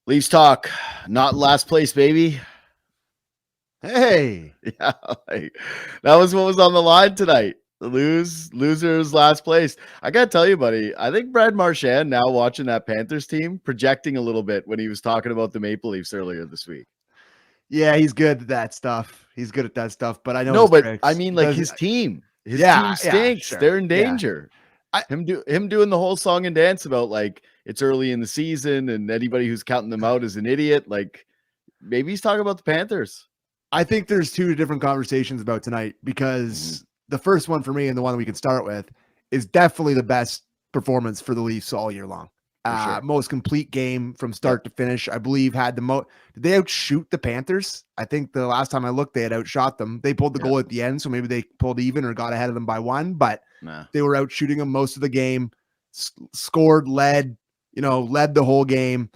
Leafs talk, not last place, baby. Hey, Yeah, like, that was what was on the line tonight. The losers last place. I gotta tell you, buddy, I think Brad Marchand now watching that Panthers team projecting a little bit when he was talking about the Maple Leafs earlier this week. yeah, he's good at that stuff. He's good at that stuff, but I know No, his but I tricks. mean, like Does his team yeah, stinks. sure, They're in yeah. danger. I Him doing the whole song and dance about like it's early in the season and anybody who's counting them out is an idiot. Like maybe he's talking about the Panthers. I think there's two different conversations about tonight because the first one for me and the one we can start with is definitely the best performance for the Leafs all year long. For sure. Most complete game from start to finish. I believe had the most. Did they outshoot the Panthers? I think the last time I looked, they had outshot them. They pulled the goal at the end, so maybe they pulled even or got ahead of them by one. But they were out shooting them most of the game. Scored, led the whole game.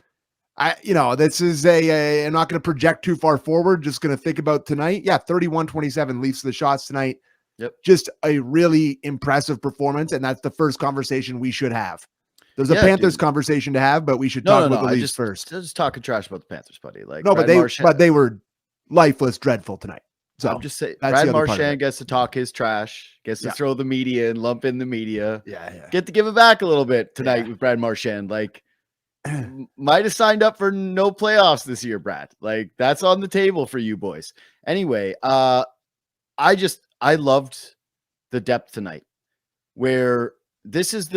This is I'm not going to project too far forward. Just going to think about tonight. Yeah, 31-27 Leafs the shots tonight. Yep. Just a really impressive performance, and that's the first conversation we should have. There's a Panthers conversation to have, but we should talk about the Leafs first. Just talking trash about the Panthers, buddy. Like no, but they were lifeless, dreadful tonight. So I'm just saying, Brad Marchand gets to talk his trash, gets to throw the media and lump in the media. Yeah. Get to give it back a little bit tonight with Brad Marchand. Like, might have signed up for no playoffs this year, Brad. Like, that's on the table for you boys. Anyway, I loved the depth tonight, where this is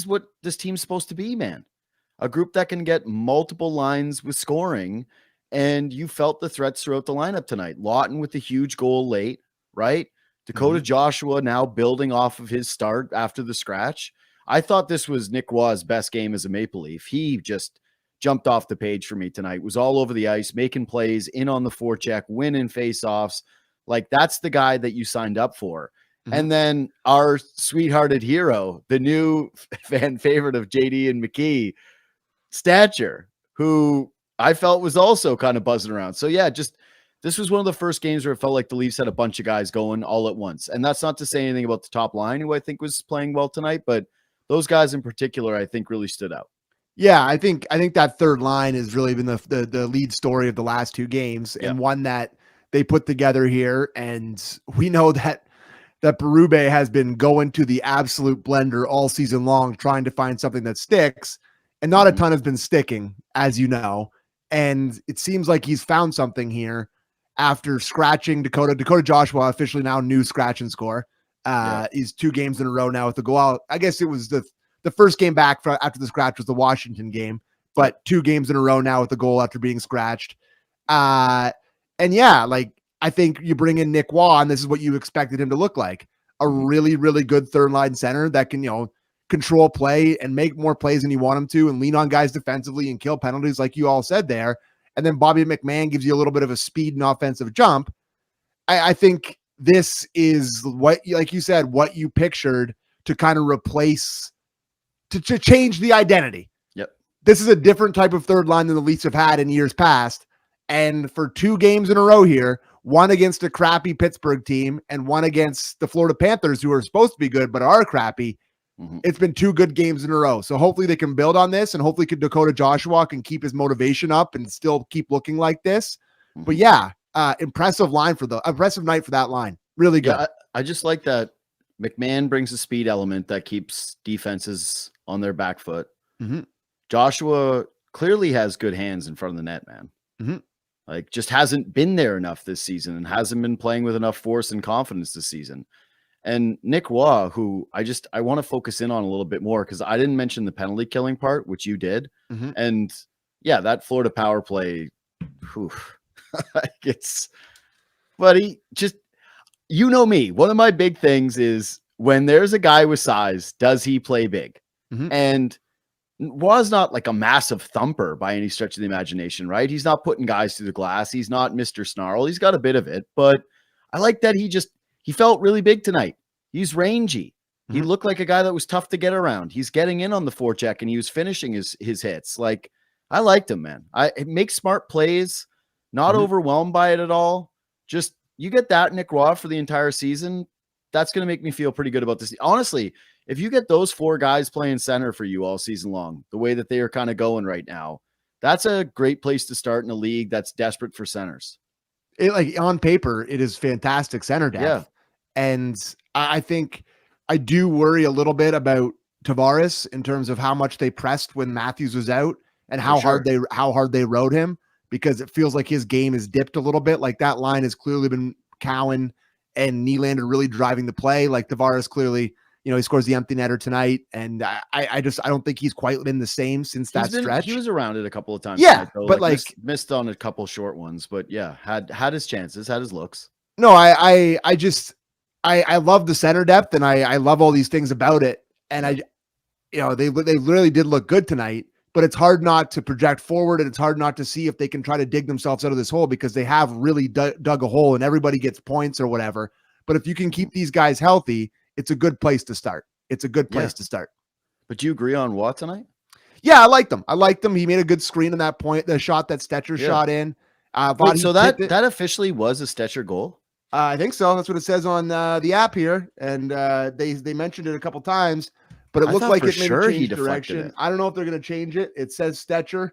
what this team's supposed to be, man. A group that can get multiple lines with scoring, and you felt the threats throughout the lineup tonight. Lawton with the huge goal late, right? Dakota Joshua now building off of his start after the scratch. I thought this was Nick Waugh's best game as a Maple Leaf. He just jumped off the page for me tonight, was all over the ice, making plays, in on the forecheck, winning faceoffs. Like, that's the guy that you signed up for. And then our sweethearted hero, the new fan favorite of JD and McKee, Stecher, who I felt was also kind of buzzing around. So yeah, this was one of the first games where it felt like the Leafs had a bunch of guys going all at once. And that's not to say anything about the top line, who I think was playing well tonight, but those guys in particular, I think really stood out. Yeah, I think that third line has really been the lead story of the last two games, and one that they put together here. And we know that Berube has been going to the absolute blender all season long, trying to find something that sticks, and not a ton has been sticking, as you know. And it seems like he's found something here after scratching Dakota Joshua, officially now new scratch and score. He's 2 games in a row now with the goal. I guess it was the first game back after the scratch was the Washington game, but 2 games in a row now with the goal after being scratched. And yeah, like, I think you bring in Nick Waugh, and this is what you expected him to look like. A really, really good third line center that can, control play and make more plays than you want him to and lean on guys defensively and kill penalties like you all said there. And then Bobby McMahon gives you a little bit of a speed and offensive jump. I think this is what, like you said, what you pictured to kind of replace, to change the identity. Yep. This is a different type of third line than the Leafs have had in years past. And for 2 games in a row here, one against a crappy Pittsburgh team and one against the Florida Panthers, who are supposed to be good but are crappy, it's been 2 good games in a row. So hopefully they can build on this, and hopefully Dakota Joshua can keep his motivation up and still keep looking like this. But yeah, impressive night for that line. Really good. Yeah, I just like that McMahon brings a speed element that keeps defenses on their back foot. Joshua clearly has good hands in front of the net, man. Like, just hasn't been there enough this season and hasn't been playing with enough force and confidence this season. And Nick Waugh, who I want to focus in on a little bit more, because I didn't mention the penalty killing part, which you did. And yeah, that Florida power play, but he just, me. One of my big things is when there's a guy with size, does he play big? And was not like a massive thumper by any stretch of the imagination, right? He's not putting guys through the glass. He's not Mr. Snarl. He's got a bit of it, but I like that he felt really big tonight. He's rangy. He looked like a guy that was tough to get around. He's getting in on the forecheck and he was finishing his hits. Like, I liked him, man. It makes smart plays, not overwhelmed by it at all. Just, you get that Nick Waugh for the entire season, that's going to make me feel pretty good about this. Honestly, if you get those 4 guys playing center for you all season long, the way that they are kind of going right now, That's a great place to start in a league that's desperate for centers. Like on paper, it is fantastic center depth. Yeah. And I think I do worry a little bit about Tavares in terms of how much they pressed when Matthews was out and how hard they rode him, because it feels like his game is dipped a little bit. Like that line has clearly been Cowan and Nylander really driving the play. Like Tavares clearly, he scores the empty netter tonight, and I don't think he's quite been the same since that stretch. He was around it a couple of times. Yeah, tonight, but like missed on a couple short ones, but yeah, had his chances, had his looks. No, I love the center depth, and I love all these things about it, and they really did look good tonight. But it's hard not to project forward, and it's hard not to see if they can try to dig themselves out of this hole, because they have really dug a hole, and everybody gets points or whatever. But if you can keep these guys healthy, it's a good place to start. It's a good place to start. But do you agree on Watt tonight? Yeah, I liked him. He made a good screen in that point, the shot that Stecher shot in. Wait, so that officially was a Stecher goal? I think so. That's what it says on the app here, and they mentioned it a couple times. But it looked like it maybe changed direction. I don't know if they're going to change it. It says Stecher,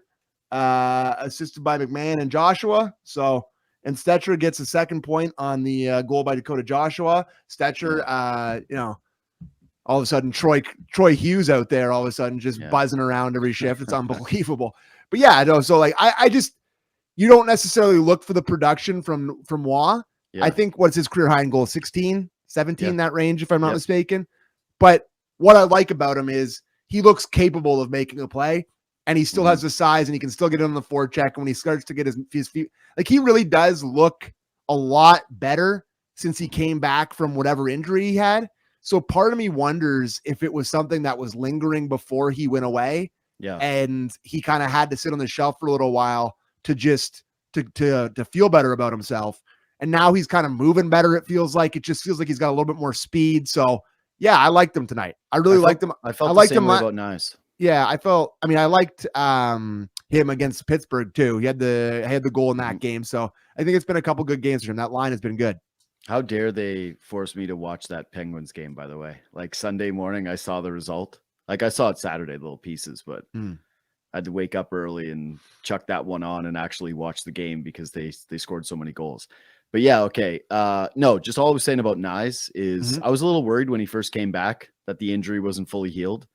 assisted by McMahon and Joshua. So, and Stecher gets a second point on the goal by Dakota Joshua. Stecher, all of a sudden Troy Hughes out there, all of a sudden just buzzing around every shift. It's unbelievable. But yeah, no. So like, I just, you don't necessarily look for the production from Wah. Yeah. I think what's his career high in goal, 16, 17, that range, if I'm not mistaken. But what I like about him is he looks capable of making a play, and he still has the size, and he can still get it on the forecheck. And when he starts to get his feet, like he really does look a lot better since he came back from whatever injury he had. So part of me wonders if it was something that was lingering before he went away. Yeah. And he kind of had to sit on the shelf for a little while to just to feel better about himself. And now he's kind of moving better. It feels like he's got a little bit more speed. So yeah, I liked him tonight. I liked him. I felt the same way about Nice. Yeah, I liked him against Pittsburgh too. He had the goal in that game. So I think it's been a couple good games for him. That line has been good. How dare they force me to watch that Penguins game, by the way? Like Sunday morning, I saw the result. Like I saw it Saturday, little pieces, but I had to wake up early and chuck that one on and actually watch the game because they scored so many goals. But yeah, okay. No, just all I was saying about Nyes is I was a little worried when he first came back that the injury wasn't fully healed.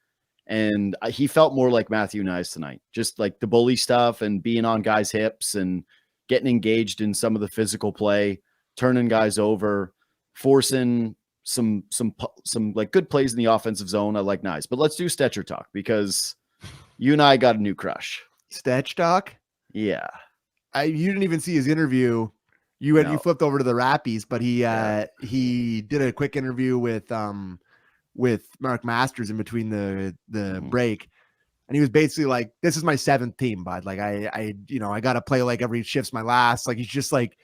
And he felt more like Matthew Nyes tonight, just like the bully stuff and being on guys' hips and getting engaged in some of the physical play, turning guys over, forcing some like good plays in the offensive zone. I like Nyes. But let's do Stecher talk, because you and I got a new crush. Stetch talk? Yeah. You didn't even see his interview. You flipped over to the Rappies, but he did a quick interview with Mark Masters in between the break, and he was basically like, "This is my seventh team, bud. Like I got to play like every shift's my last." Like he's just like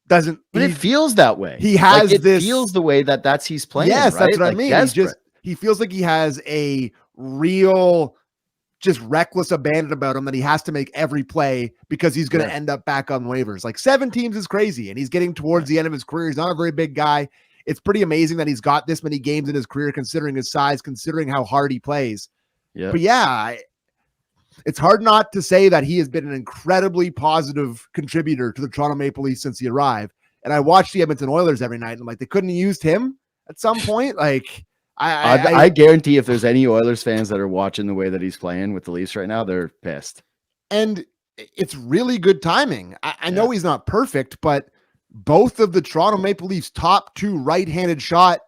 doesn't. But it feels that way. He has like it feels the way that's he's playing. Yes, right? that's what I mean. He feels like he has a real, just reckless abandon about him that he has to make every play because he's going to end up back on waivers. Like 7 teams is crazy, and he's getting towards the end of his career. He's not a very big guy. It's pretty amazing that he's got this many games in his career, considering his size, considering how hard he plays. Yeah. But yeah, it's hard not to say that he has been an incredibly positive contributor to the Toronto Maple Leafs since he arrived. And I watched the Edmonton Oilers every night, and I'm like, they couldn't have used him at some point. Like, I guarantee if there's any Oilers fans that are watching the way that he's playing with the Leafs right now, they're pissed. And it's really good timing. I know he's not perfect, but both of the Toronto Maple Leafs' top 2 right-handed shot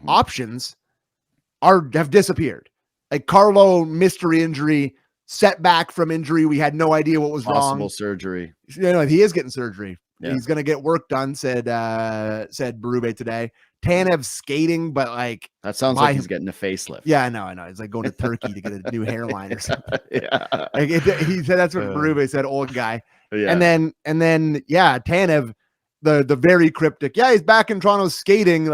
options have disappeared. Like Carlo, mystery injury, setback from injury. We had no idea what was wrong. Possible surgery. He is getting surgery. Yeah. He's going to get work done, said Berube today. Tanev skating, but like that sounds like he's getting a facelift. Yeah, I know. He's like going to Turkey to get a new hairline or something. Yeah, like he said that's what Berube said. Old guy. Yeah. And then Tanev, the very cryptic. Yeah, he's back in Toronto skating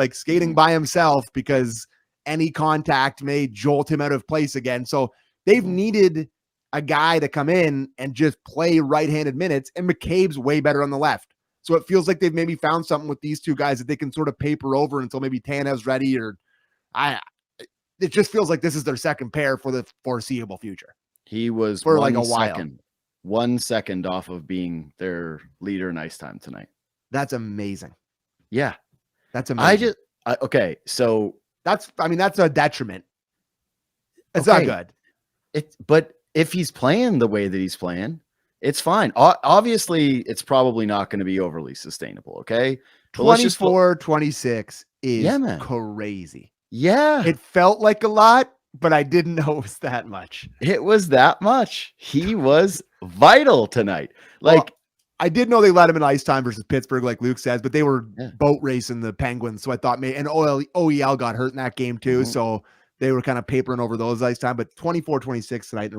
by himself because any contact may jolt him out of place again. So they've needed a guy to come in and just play right-handed minutes, and McCabe's way better on the left. So it feels like they've maybe found something with these 2 guys that they can sort of paper over until maybe Tanev's ready, it just feels like this is their second pair for the foreseeable future. He was for like a while. 1 second off of being their leader in ice time tonight. That's amazing. Yeah. That's amazing. Okay. So that's a detriment. It's not good. But if he's playing the way that he's playing, it's fine. Obviously, it's probably not going to be overly sustainable. Okay. 24-26 is man. Crazy. Yeah. It felt like a lot, but I didn't know it was that much. It was that much. He was vital tonight. Like, I did know they let him in ice time versus Pittsburgh, like Luke says, but they were boat racing the Penguins. So I thought and OEL got hurt in that game too. Mm-hmm. So they were kind of papering over those ice time, but 24-26 tonight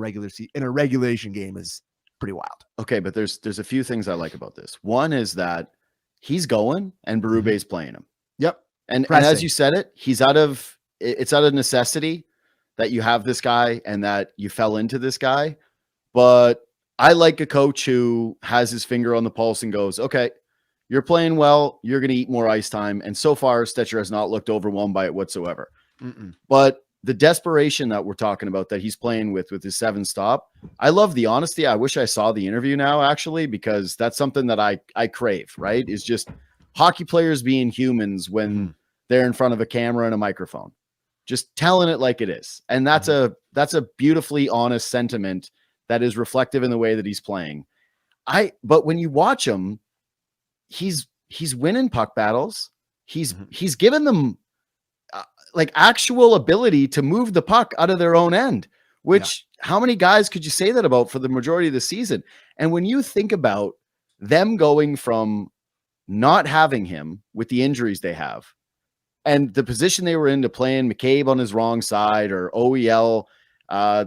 in a regulation game is pretty wild. Okay. But there's a few things I like about this. One is that he's going and Berube's playing him. Yep. And as you said it's out of necessity that you have this guy and that you fell into this guy. But I like a coach who has his finger on the pulse and goes, okay, you're playing well. You're going to eat more ice time. And so far, Stecher has not looked overwhelmed by it whatsoever. But the desperation that we're talking about that he's playing with his 7 stop, I love the honesty. I wish I saw the interview now, actually, because that's something that I crave, right? Is just hockey players being humans when they're in front of a camera and a microphone, just telling it like it is. And that's a beautifully honest sentiment that is reflective in the way that he's playing. But when you watch him, he's winning puck battles. He's given them like actual ability to move the puck out of their own end, which how many guys could you say that about for the majority of the season? And when you think about them going from not having him with the injuries they have and the position they were in to playing McCabe on his wrong side or OEL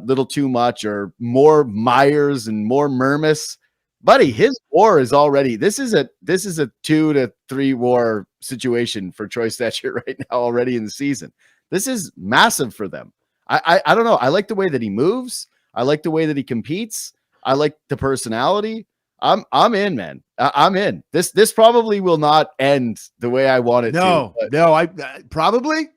little too much or more Myers and more Mermis, buddy, his war is already, this is a 2 to 3 war situation for Troy Stecher right now already in the season. This is massive for them. I don't know. I like the way that he moves. I like the way that he competes. I like the personality. I'm in, man. I'm in. This probably will not end the way I want it to. No, I probably.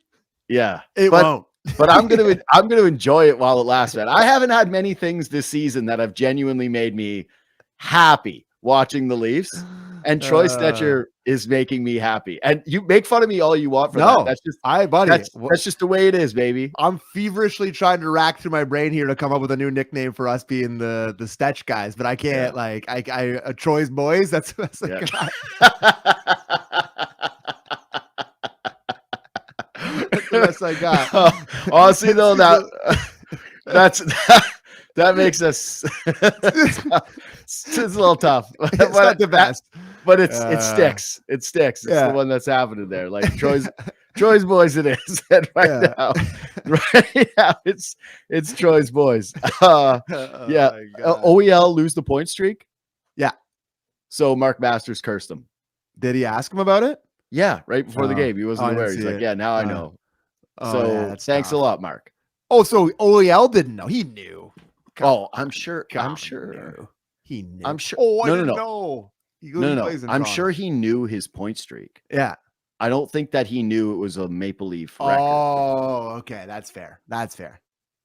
Yeah. It won't. But I'm gonna enjoy it while it lasts, man. I haven't had many things this season that have genuinely made me happy watching the Leafs, and Troy Stecher is making me happy. And you make fun of me all you want for that. That's just that's just the way it is, baby. I'm feverishly trying to rack through my brain here to come up with a new nickname for us being the Stetch guys, but I can't. Like I Troy's boys. That's like the best I got. Honestly, though, that makes us it's a little tough. It's not the best, but it sticks. It sticks. It's the one that's happening there. Like Troy's boys. It is now. Right now, it's Troy's boys. OEL lose the point streak. Yeah. So Mark Masters cursed him. Did he ask him about it? Yeah, right before the game. He wasn't aware. He's like, yeah, now I know. So thanks a lot, Mark. Oh, so OEL didn't know. He knew. I'm sure. He knew. I'm sure. Oh, I didn't know. No. I'm sure he knew his point streak. Yeah. I don't think that he knew it was a Maple Leaf record. Oh, okay. That's fair.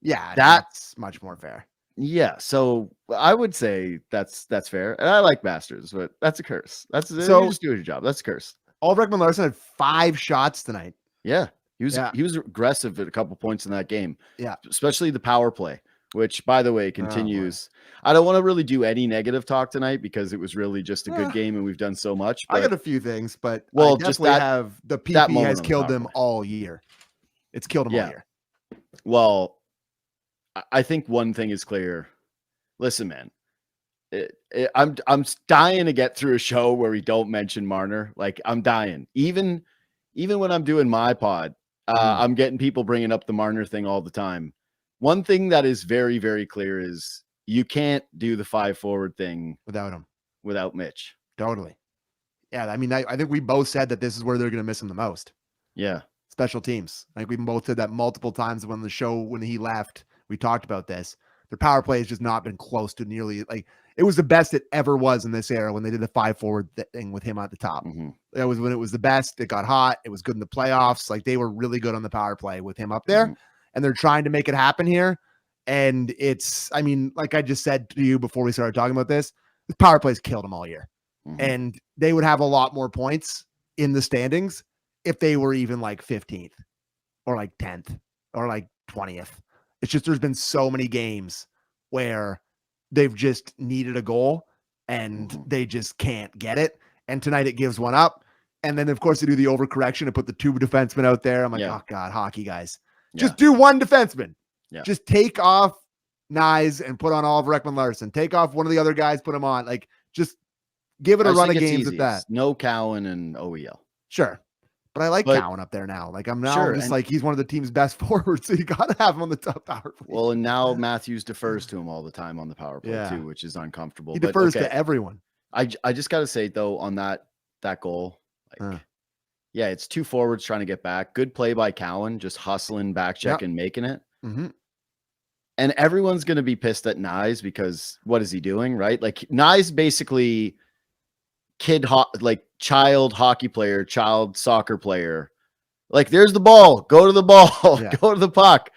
Yeah, that's much more fair. Yeah. So I would say that's fair. And I like Masters, but that's a curse. That's so you just do your job. That's a curse. Ulrich Larson had 5 shots tonight. Yeah. He was aggressive at a couple points in that game. Yeah. Especially the power play, which, by the way, continues. I don't want to really do any negative talk tonight because it was really just a good game and we've done so much. I got a few things, but just that have the PP has killed them all year. It's killed them all year. Well, I think one thing is clear. Listen, man, I'm dying to get through a show where we don't mention Marner. Like, I'm dying. Even when I'm doing my pod, I'm getting people bringing up the Marner thing all the time. One thing that is very, very clear is you can't do the 5 forward thing without him, without Mitch. Totally. Yeah. I mean, I think we both said that this is where they're going to miss him the most. Yeah. Special teams. Like we both said that multiple times when he left, we talked about this. Their power play has just not been close to nearly like it was the best it ever was in this era when they did the 5 forward thing with him at the top. That was when it was the best. It got hot. It was good in the playoffs. Like they were really good on the power play with him up there, and they're trying to make it happen here. And I mean, like I just said to you before we started talking about this, the power plays killed them all year. Mhm. And they would have a lot more points in the standings if they were even like 15th or like 10th or like 20th. It's just there's been so many games where they've just needed a goal and they just can't get it. And tonight it gives one up. And then, of course, they do the overcorrection and put the 2 defensemen out there. I'm like, oh, God, hockey guys. Just do 1 defenseman. Yeah. Just take off Nyes and put on Oliver Ekman-Larsson. Take off one of the other guys, put him on. Like, just give it a run of games at that. No Cowan and OEL. Sure. But I like Cowan up there now. Like, I'm now just like, he's one of the team's best forwards, so you got to have him on the top power play. Well, and now Matthews defers to him all the time on the power play too, which is uncomfortable. He defers to everyone. I just got to say, though, on that goal, like, yeah, it's 2 forwards trying to get back. Good play by Cowan, just hustling, back check, and making it. Mm-hmm. And everyone's going to be pissed at Nyes because what is he doing, right? Like, Nyes basically child hockey player, child soccer player. Like, there's the ball. Go to the ball. Go to the puck.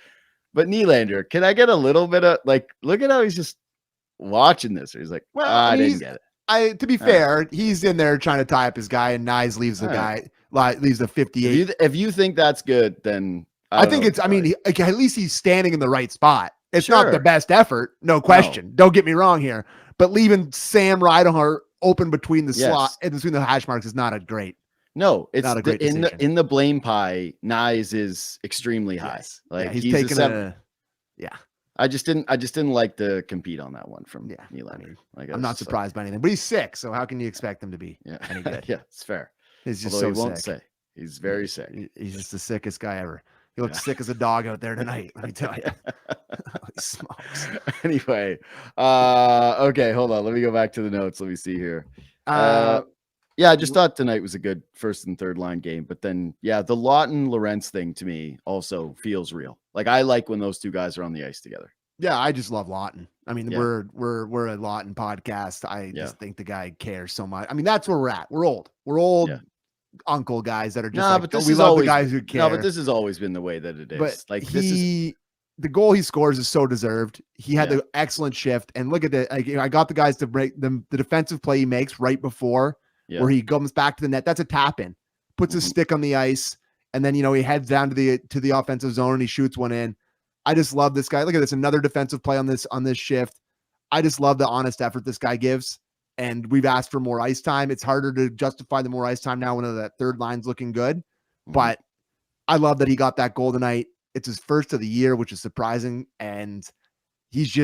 But Nylander, can I get a little bit of, like, look at how he's just watching this. He's like, well, I didn't get it. To be fair, he's in there trying to tie up his guy, and Nyes leaves leaves the 58. If you think that's good, then I think it's, I mean, at least he's standing in the right spot. It's not the best effort, no question. No. Don't get me wrong here, but leaving Sam Rideout open between the slot and between the hash marks is not a great. No, it's not a great decision. in the blame pie. Nyes is extremely high. Like, he's taking I just didn't like the compete on that one from Nylander. I mean, I'm not surprised by anything, but he's sick, so how can you expect him to be any good? Yeah, it's fair. He's just Although so he won't sick. say. He's very sick. He's just the sickest guy ever. He looks sick as a dog out there tonight. Let me tell you. Holy smokes. Anyway, okay, hold on. Let me go back to the notes. Let me see here. Yeah, I just thought tonight was a good first and third line game, but then the Lawton-Lorentz thing to me also feels real. Like, I like when those 2 guys are on the ice together. Yeah, I just love Lawton. I mean, we're a Lawton podcast. I just think the guy cares so much. I mean, that's where we're at. We're old. Uncle guys that are just we love the guys who care. No, but this has always been the way that it is. But like, the goal he scores is so deserved. He had the excellent shift, and look at that. I got the guys to break the defensive play he makes right before where he comes back to the net. That's a tap in, puts his stick on the ice, and then he heads down to the offensive zone and he shoots one in. I just love this guy. Look at this, another defensive play on this shift. I just love the honest effort this guy gives. And we've asked for more ice time. It's harder to justify the more ice time now when that third line's looking good. But I love that he got that goal tonight. It's his first of the year, which is surprising. And his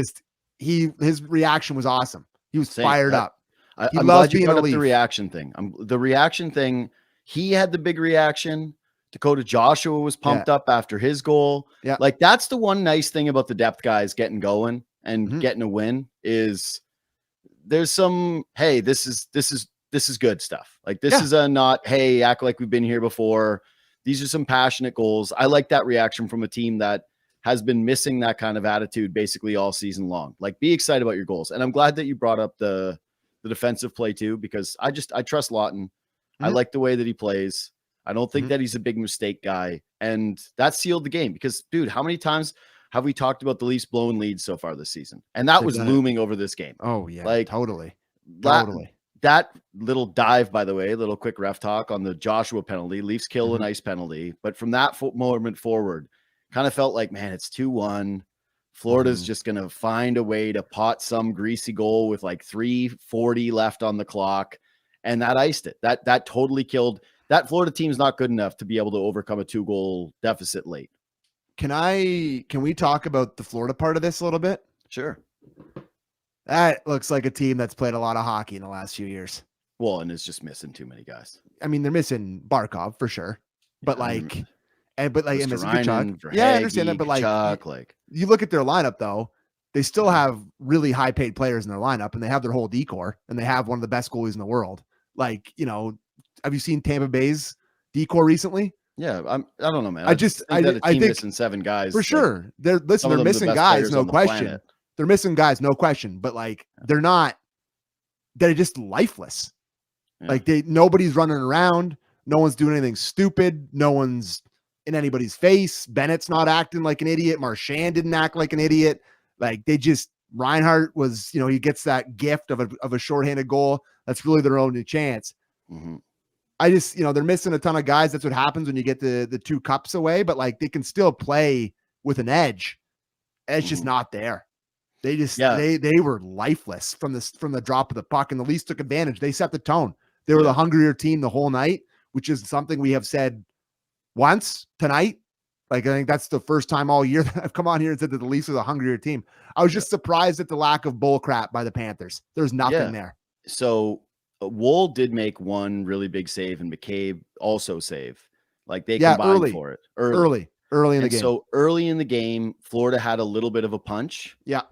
reaction was awesome. He was fired up. I'm glad you brought up the reaction thing. The reaction thing, he had the big reaction. Dakota Joshua was pumped up after his goal. Yeah. Like, that's the one nice thing about the depth guys getting going and getting a win is there's some, hey, this is good stuff. Like, this is a not, hey, act like we've been here before. These are some passionate goals. I like that reaction from a team that has been missing that kind of attitude basically all season long. Like, be excited about your goals. And I'm glad that you brought up the defensive play too, because I trust Lawton. I like the way that he plays. I don't think that he's a big mistake guy. And that sealed the game because, dude, how many times have we talked about the Leafs blowing leads so far this season? And that was looming over this game. Oh, yeah. Like, totally. That little dive, by the way, little quick ref talk on the Joshua penalty. Leafs kill an ice penalty. But from that moment forward, kind of felt like, man, it's 2-1. Florida's just going to find a way to pot some greasy goal with like 3:40 left on the clock. And that iced it. That totally killed. That Florida team's not good enough to be able to overcome a 2-goal deficit late. Can we talk about the Florida part of this a little bit? Sure. That looks like a team that's played a lot of hockey in the last few years. Well, and is just missing too many guys. I mean, they're missing Barkov for sure, but missing Kachuk. Verhage, I understand that, but Kachuk, you look at their lineup though, they still have really high paid players in their lineup, and they have their whole decor, and they have one of the best goalies in the world. Like, have you seen Tampa Bay's decor recently? Yeah, I don't know, man. I think missing 7 guys for sure. They're missing guys, no question. They're missing guys, no question. But they're just lifeless. Yeah. Like nobody's running around. No one's doing anything stupid. No one's in anybody's face. Bennett's not acting like an idiot. Marchand didn't act like an idiot. Like Reinhart was, he gets that gift of a shorthanded goal. That's really their only chance. Mm-hmm. I just, they're missing a ton of guys. That's what happens when you get the 2 cups away, but like they can still play with an edge. And it's just not there. They just, they were lifeless from the drop of the puck, and the Leafs took advantage. They set the tone. They were the hungrier team the whole night, which is something we have said once tonight. Like, I think that's the first time all year that I've come on here and said that the Leafs are the hungrier team. I was just surprised at the lack of bull crap by the Panthers. There's nothing there. So Wool did make one really big save, and McCabe also save. Like they combined for it early in the game. So early in the game, Florida had a little bit of a punch. Yeah.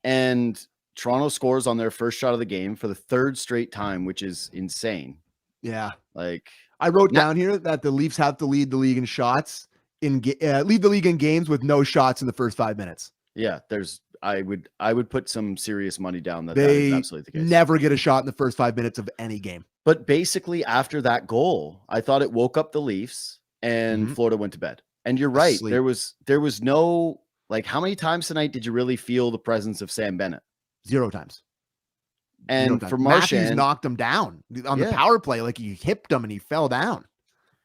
And Toronto scores on their first shot of the game for the 3rd straight time, which is insane. Yeah. Like I wrote down here that the Leafs have to lead the league in shots lead the league in games with no shots in the first 5 minutes. Yeah. I would put some serious money down that is absolutely the case. Never get a shot in the first 5 minutes of any game. But basically after that goal, I thought it woke up the Leafs and Florida went to bed. And you're right. There was no, like, how many times tonight did you really feel the presence of Sam Bennett? 0 times. And for Marchand, Matthews knocked him down on the power play. Like, he hipped him and he fell down.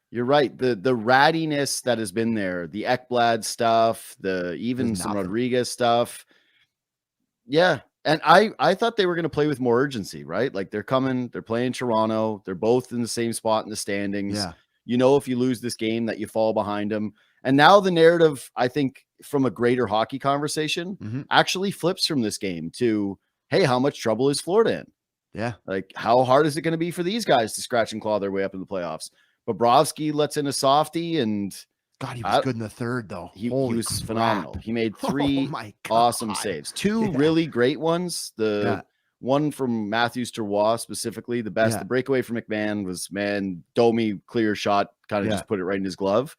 You're right. The rattiness that has been there, the Ekblad stuff, even some Rodriguez stuff. Yeah. And I thought they were going to play with more urgency, right? Like, they're playing Toronto. They're both in the same spot in the standings. Yeah. If you lose this game that you fall behind them. And now the narrative, I think, from a greater hockey conversation actually flips from this game to, hey, how much trouble is Florida in? Yeah. Like, how hard is it going to be for these guys to scratch and claw their way up in the playoffs? Bobrovsky lets in a softie, and God, he was good in the 3rd, though. He was phenomenal. He made 3 awesome saves. 2 really great ones. The one from Matthews Terroir specifically, the best. The breakaway from McMahon was, Domi clear shot, kind of just put it right in his glove.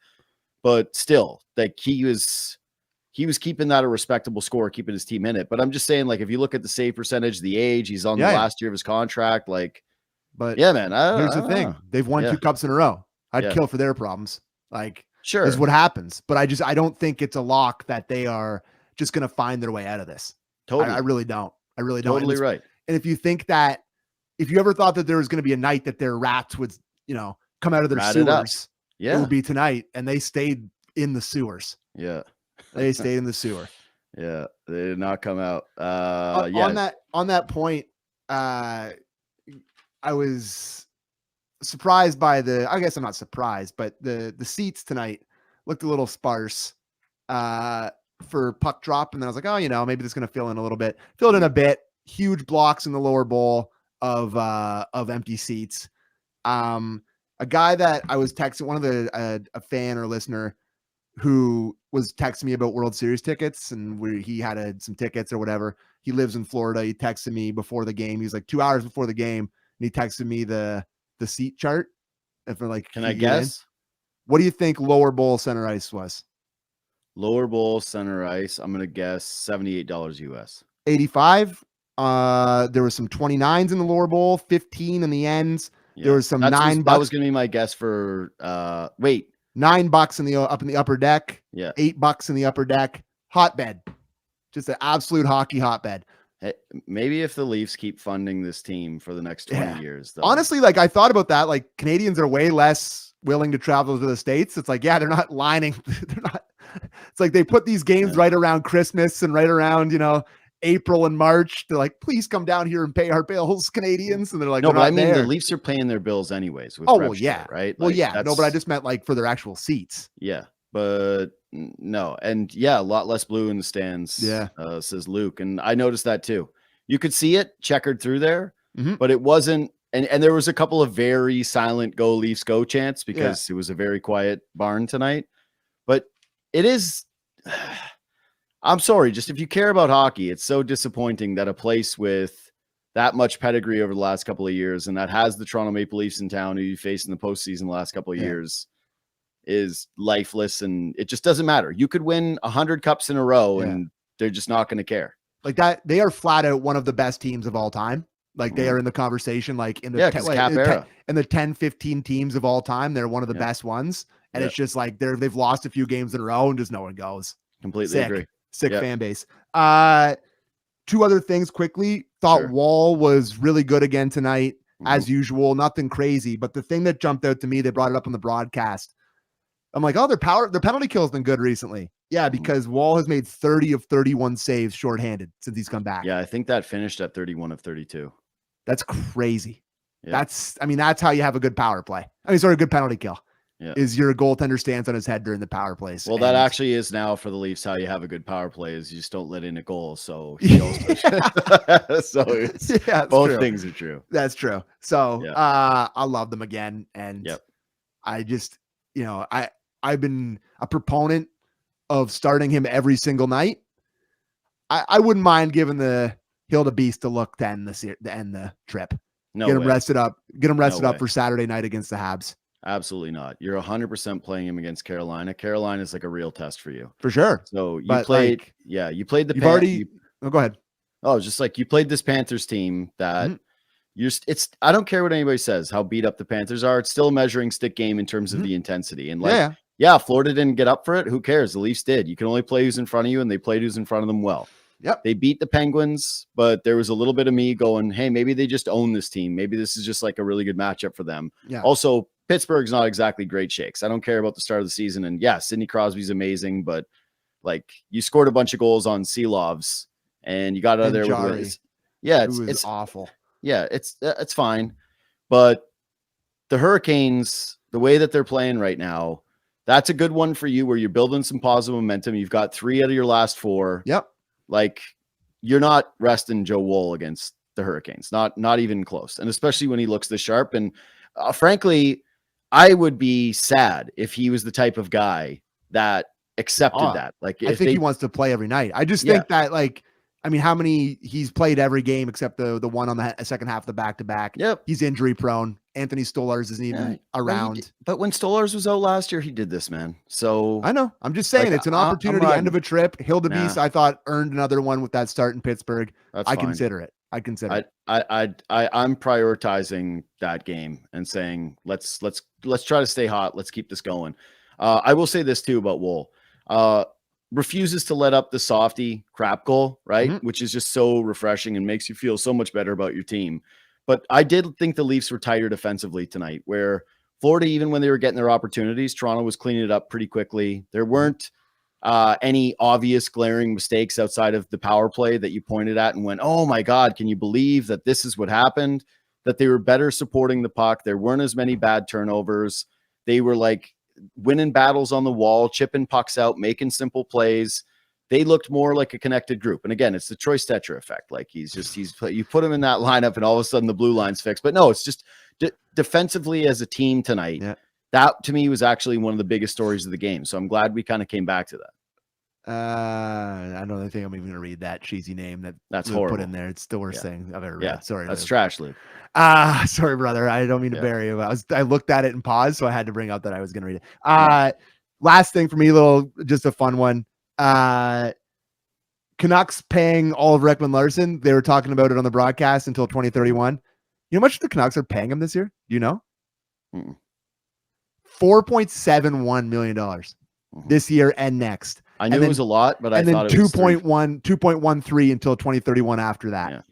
But still, like, he was keeping that a respectable score, keeping his team in it. But I'm just saying, like, if you look at the save percentage, the age, he's on the last year of his contract, like. But yeah, man. Here's the thing: they've won 2 cups in a row. I'd kill for their problems. Like, sure, is what happens. But I don't think it's a lock that they are just going to find their way out of this. Totally, I really don't. I really don't. Totally right. And if you think that, if you ever thought that there was going to be a night that their rats would, come out of their sewers, it would be tonight. And they stayed in the sewers. Yeah, they stayed in the sewer. Yeah, they did not come out. On that point, I was surprised by I guess I'm not surprised, but the seats tonight looked a little sparse for puck drop. And then I was like, oh, maybe this is going to fill in a little bit. Filled in a bit. Huge blocks in the lower bowl of empty seats. A guy that I was texting, one of a fan or listener who was texting me about World Series tickets, and he had some tickets or whatever. He lives in Florida. He texted me before the game. He was like 2 hours before the game. And he texted me the seat chart. And for like, can I guess? What do you think lower bowl center ice was? Lower bowl center ice, I'm gonna guess $78 US. 85. There was some 29s in the lower bowl, 15 in the ends. Yeah. There was some $9. That was gonna be my guess for $9 up in the upper deck. Yeah, $8 in the upper deck. Hotbed, just an absolute hockey hotbed. Maybe if the Leafs keep funding this team for the next 20 years, though. Honestly, like, I thought about that. Like, Canadians are way less willing to travel to the States. It's like, they're not lining. It's like they put these games right around Christmas and right around, April and March. They're like, please come down here and pay our bills, Canadians. And they're like, no, but I mean, the Leafs are paying their bills anyways. With right? Like, well, yeah. No, but I just meant like for their actual seats. Yeah. But no. And a lot less blue in the stands. Yeah. Says Luke. And I noticed that too. You could see it checkered through there, but it wasn't. And there was a couple of very silent go Leafs go chants because it was a very quiet barn tonight. But it is, I'm sorry, just if you care about hockey, it's so disappointing that a place with that much pedigree over the last couple of years and that has the Toronto Maple Leafs in town who you faced in the postseason the last couple of years is lifeless, and it just doesn't matter. You could win 100 cups in a row and they're just not going to care. Like that, they are flat out one of the best teams of all time. Like they are in the conversation, like in the in the 10, 15 teams of all time, they're one of the best ones. And it's just like they've lost a few games in a row and just no one goes. Completely agree. Sick Yep. fan base. Two other things quickly. Thought Sure. Wall was really good again tonight, as Mhm. usual. Nothing crazy, but the thing that jumped out to me, they brought it up on the broadcast. I'm like, oh, their penalty kill has been good recently. Yeah, because Wall has made 30 of 31 saves shorthanded since he's come back. Yeah, I think that finished at 31 of 32. That's crazy. Yeah. That's how you have a good power play. A good penalty kill. Yeah. Is your goaltender stands on his head during the power plays. Well, that actually is now for the Leafs how you have a good power play is you just don't let in a goal. So he also so it's both true. things are true. That's true. So I love them again. And I just, I've been a proponent of starting him every single night. I wouldn't mind giving the Hilda Beast to look to end the trip. No, get him rested up. Get him rested up way. for Saturday night against the Habs. Absolutely not. You're 100% playing him against Carolina. Carolina is like a real test for you. For sure. So you played the go ahead. Oh, just like you played this Panthers team that I don't care what anybody says, how beat up the Panthers are. It's still a measuring stick game in terms of the intensity. And Florida didn't get up for it. Who cares? The Leafs did. You can only play who's in front of you, and they played who's in front of them well. Yep. They beat the Penguins, but there was a little bit of me going, hey, maybe they just own this team. Maybe this is just like a really good matchup for them. Yeah. Also, Pittsburgh's not exactly great shakes. I don't care about the start of the season. And Sidney Crosby's amazing, but like you scored a bunch of goals on Seelovs and you got out of there Jari, with it's awful. Yeah, it's fine. But the Hurricanes, the way that they're playing right now, that's a good one for you where you're building some positive momentum. You've got 3 out of your last 4. Yep. Like you're not resting Joe Woll against the Hurricanes, not even close. And especially when he looks this sharp. And frankly, I would be sad if he was the type of guy that accepted that. Like, I think he wants to play every night. I just think that how many he's played every game except the one on the second half of the back-to-back. Yep. He's injury prone. Anthony Stolarz isn't even around. But when Stolarz was out last year, he did this, man. So I know. I'm just saying it's an opportunity, end of a trip. Hilda Beast, I thought, earned another one with that start in Pittsburgh. That's fine. Consider it. I'm prioritizing that game and saying let's try to stay hot. Let's keep this going. I will say this too about Woll. Refuses to let up the softy crap goal, right? Mm-hmm. Which is just so refreshing and makes you feel so much better about your team. But I did think the Leafs were tighter defensively tonight, where Florida, even when they were getting their opportunities, Toronto was cleaning it up pretty quickly. There weren't any obvious glaring mistakes outside of the power play that you pointed at and went, oh my God, can you believe that this is what happened? That they were better supporting the puck. There weren't as many bad turnovers. They were like winning battles on the wall, chipping pucks out, making simple plays. They looked more like a connected group. And again, it's the Troy Stecher effect. Like you put him in that lineup and all of a sudden the blue line's fixed. But no, it's just defensively as a team tonight. Yeah. That to me was actually one of the biggest stories of the game. So I'm glad we kind of came back to that. I don't think I'm even going to read that cheesy name that's horrible. Put in there. It's the worst thing I've ever read. Sorry. That's trash, Luke. Sorry, brother. I don't mean to bury you. I looked at it and paused, so I had to bring up that I was going to read it. Last thing for me, just a fun one. Canucks paying Oliver Ekman-Larsson. They were talking about it on the broadcast until 2031. You know how much the Canucks are paying him this year? Do you know? $4.71 million this year and next. I knew it was a lot, but I thought it was 2.13 until 2031 after that.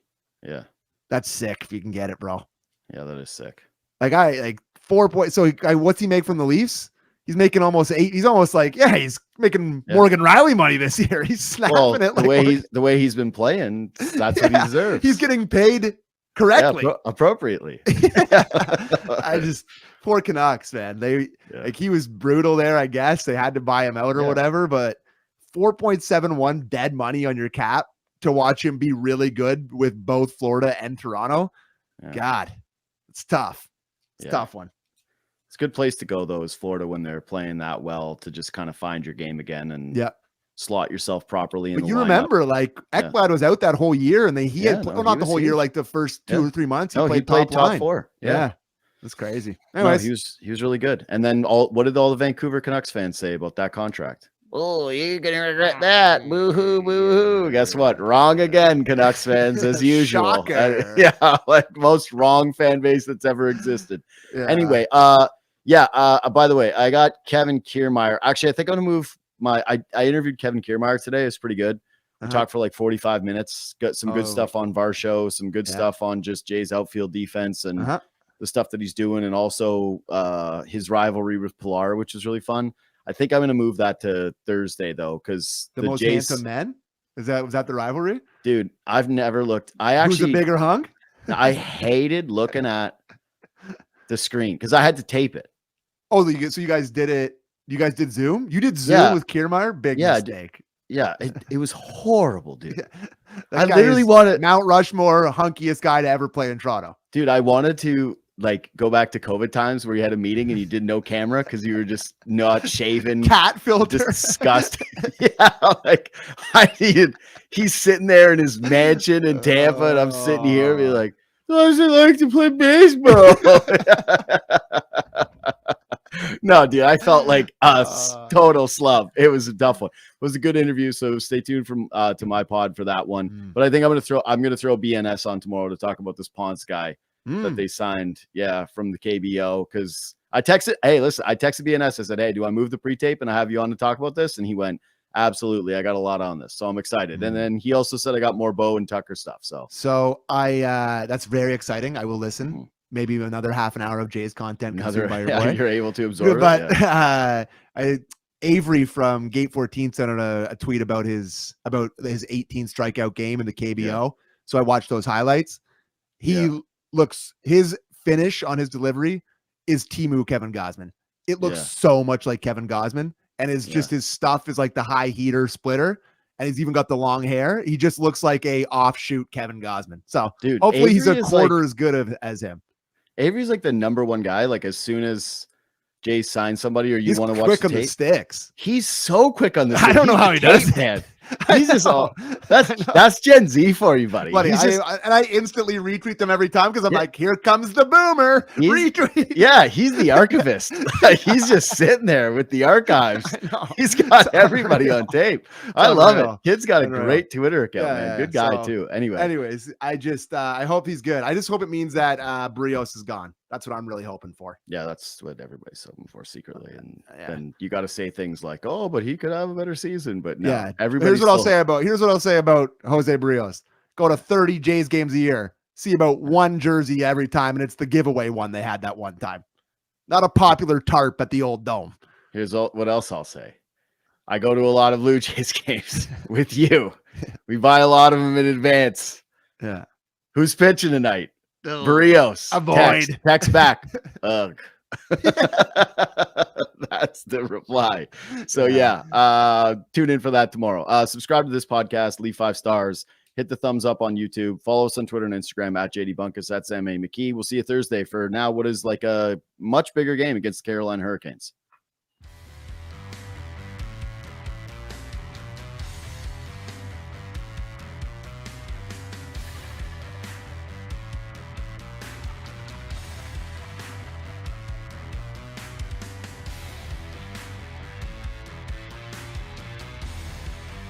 Yeah. That's sick if you can get it, bro. Yeah, that is sick. Like 4 points. So what's he make from the Leafs? He's making almost 8. He's almost like, he's making Morgan Riley money this year. He's snapping it. The way he's been playing, that's what he deserves. He's getting paid correctly. Appropriately. Poor Canucks, man. He was brutal there, I guess. They had to buy him out or whatever, but 4.71 dead money on your cap to watch him be really good with both Florida and Toronto. Yeah. God, it's tough. It's a tough one. It's a good place to go, though, is Florida when they're playing that well to just kind of find your game again and slot yourself properly. But you remember, like, Ekblad was out that whole year, and he had not the whole year, like the first 2 or 3 months. He played top 4. Yeah. That's crazy. Anyways, he was really good. And then what did all the Vancouver Canucks fans say about that contract? Oh, you're gonna regret that. Boo-hoo, boo-hoo. Guess what? Wrong again, Canucks fans, as usual. Like most wrong fan base that's ever existed. Anyway, by the way, I got Kevin Kiermaier. Actually, I think I'm gonna move I interviewed Kevin Kiermaier today. It's pretty good. We talked for like 45 minutes. Got some good stuff on Varsho, some good stuff on just Jay's outfield defense and the stuff that he's doing, and also his rivalry with Pilar, which is really fun. I think I'm going to move that to Thursday though, because the most handsome men. Was that the rivalry? Dude, I've never looked. Who's the bigger hunk? I hated looking at the screen because I had to tape it. Oh, so you guys did it. You guys did Zoom? You did Zoom with Kiermaier? Big mistake. Yeah, it was horrible, dude. I literally wanted Mount Rushmore, hunkiest guy to ever play in Toronto. Dude, I wanted to like go back to COVID times where you had a meeting and you did no camera because you were just not shaven. Cat filter. Disgusting. Yeah, like he's sitting there in his mansion in Tampa and I'm sitting here and be like, how does it like to play baseball? No, dude, I felt like a total slub. It was a tough one. It was a good interview, so stay tuned to my pod for that one. But I think I'm gonna throw BNS on tomorrow to talk about this Ponce guy that they signed, from the KBO. Because I texted BNS. I said, hey, do I move the pre-tape and I have you on to talk about this? And he went, absolutely. I got a lot on this, so I'm excited. And then he also said I got more Bo and Tucker stuff. So I that's very exciting. I will listen. Maybe another half an hour of Jay's content. You're able to absorb it. But Avery from Gate 14 sent out a tweet about his 18 strikeout game in the KBO. Yeah. So I watched those highlights. His finish on his delivery is Timu Kevin Gausman. It looks so much like Kevin Gausman, and his stuff is like the high heater splitter. And he's even got the long hair. He just looks like a offshoot Kevin Gausman. So dude, hopefully Avery he's a quarter as good as him. Avery's like the number one guy. Like as soon as Jay signs somebody or you want to watch quick on the sticks, he's so quick on the sticks. I don't know how he does that. He's just that's Gen Z for you, buddy. I instantly retweet them every time because I'm like, here comes the boomer. Retweet. Yeah, he's the archivist. He's just sitting there with the archives. He's got everybody on tape. I love it. Kid's got a great Twitter account, man. Good guy too. Anyways, I hope he's good. I just hope it means that Barrios is gone. That's what I'm really hoping for. Yeah, that's what everybody's hoping for secretly. And then you got to say things like, "Oh, but he could have a better season." But no, everybody. Here's what I'll say about Jose Barrios. Go to 30 Jays games a year. See about one jersey every time, and it's the giveaway one they had that one time. Not a popular tarp at the old dome. Here's what else I'll say. I go to a lot of Blue Jays games with you. We buy a lot of them in advance. Yeah. Who's pitching tonight? Barrios. Avoid. Text back. Ugh. That's the reply. So tune in for that tomorrow. Subscribe to this podcast, leave 5 stars, hit the thumbs up on YouTube, follow us on Twitter and Instagram at JD Bunkis, at Sam McKee. We'll see you Thursday for now what is like a much bigger game against the Carolina Hurricanes.